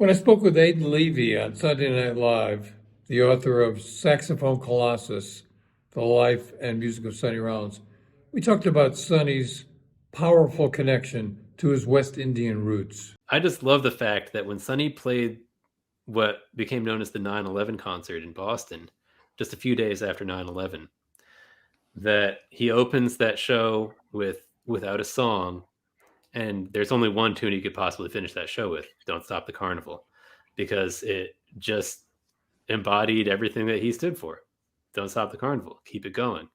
When I spoke with Aidan Levy on Sunday Night Live, the author of Saxophone Colossus, The Life and Music of Sonny Rollins, we talked about Sonny's powerful connection to his West Indian roots. I just love the fact that when Sonny played what became known as the 9/11 concert in Boston, just a few days after 9/11, that he opens that show without a song, and there's only one tune he could possibly finish that show with, Don't Stop the Carnival, because it just embodied everything that he stood for. Don't stop the carnival, keep it going.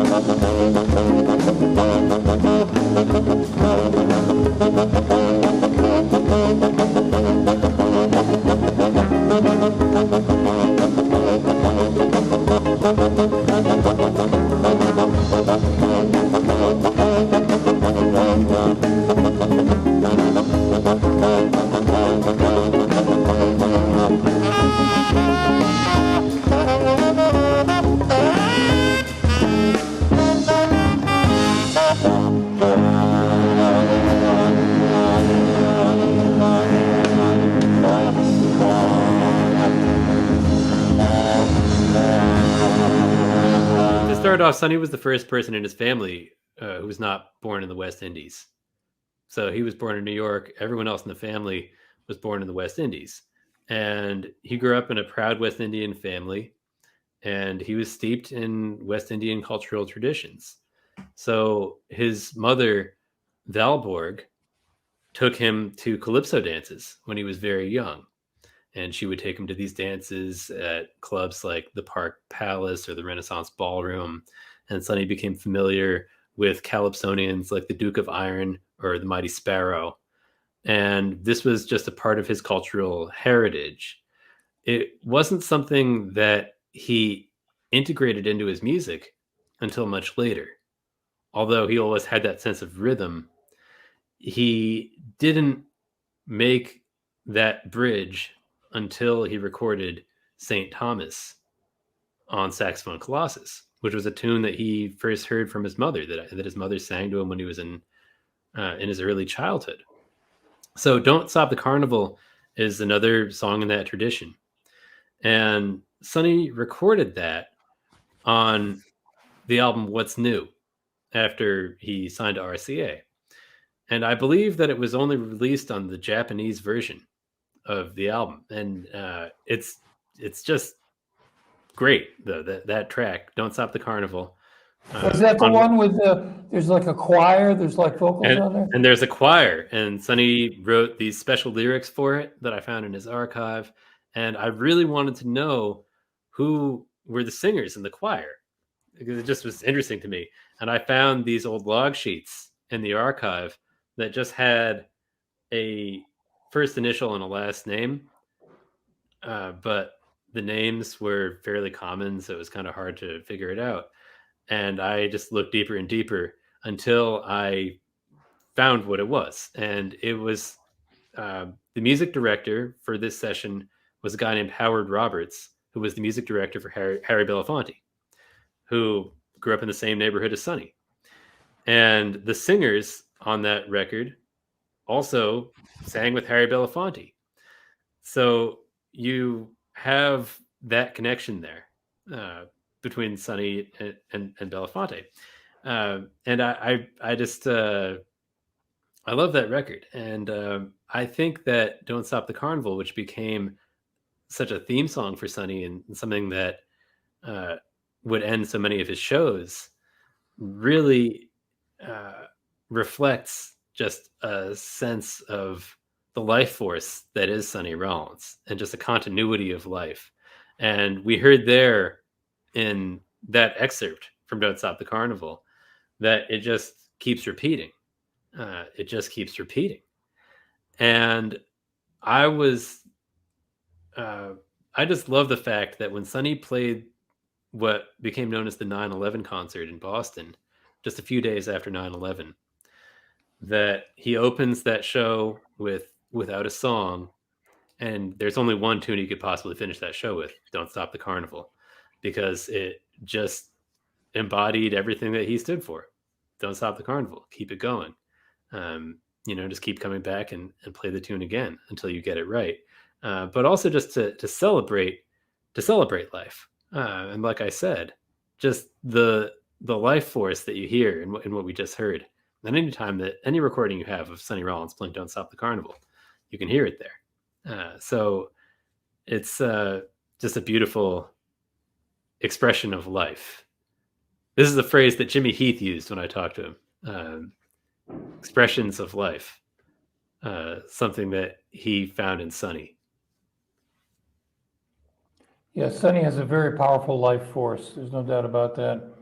To start off, Sonny was the first person in his family who was not born in the West Indies. So he was born in New York. Everyone else in the family was born in the West Indies. And he grew up in a proud West Indian family, and he was steeped in West Indian cultural traditions. So his mother, Valborg, took him to calypso dances when he was very young. And she would take him to these dances at clubs like the Park Palace or the Renaissance Ballroom. And Sonny became familiar with calypsonians like the Duke of Iron or the Mighty Sparrow. And this was just a part of his cultural heritage. It wasn't something that he integrated into his music until much later. Although he always had that sense of rhythm, he didn't make that bridge until he recorded St. Thomas on Saxophone Colossus, which was a tune that he first heard from his mother, that his mother sang to him when he was in his early childhood. So Don't Stop the Carnival is another song in that tradition. And Sonny recorded that on the album What's New after he signed to RCA. And I believe that it was only released on the Japanese version of the album. And it's just great, though, that track, Don't Stop the Carnival. Was that the one with there's like a choir, there's like vocals on there? And there's a choir, and Sonny wrote these special lyrics for it that I found in his archive. And I really wanted to know who were the singers in the choir, because it just was interesting to me. And I found these old log sheets in the archive that just had a first initial and a last name, but the names were fairly common, so it was kind of hard to figure it out. And I just looked deeper and deeper until I found what it was. And it was the music director for this session was a guy named Howard Roberts, who was the music director for Harry Belafonte, who grew up in the same neighborhood as Sonny. And the singers on that record also sang with Harry Belafonte. So you have that connection there between Sonny and Belafonte. And I just I love that record. And I think that Don't Stop the Carnival, which became such a theme song for Sonny and something that would end so many of his shows, really reflects just a sense of the life force that is Sonny Rollins and just a continuity of life. And we heard there in that excerpt from Don't Stop the Carnival that it just keeps repeating. It just keeps repeating. And I just love the fact that when Sonny played what became known as the 9/11 concert in Boston, just a few days after 9/11, that he opens that show without a song, and there's only one tune he could possibly finish that show with, Don't Stop the Carnival, because it just embodied everything that he stood for. Don't stop the carnival, keep it going. Just keep coming back and play the tune again until you get it right. But also just to celebrate life. And like I said, just the life force that you hear in what we just heard. And anytime that any recording you have of Sonny Rollins playing Don't Stop the Carnival, you can hear it there. So it's just a beautiful expression of life. This is a phrase that Jimmy Heath used when I talked to him. Expressions of life. Something that he found in Sonny. Yeah, Sonny has a very powerful life force. There's no doubt about that.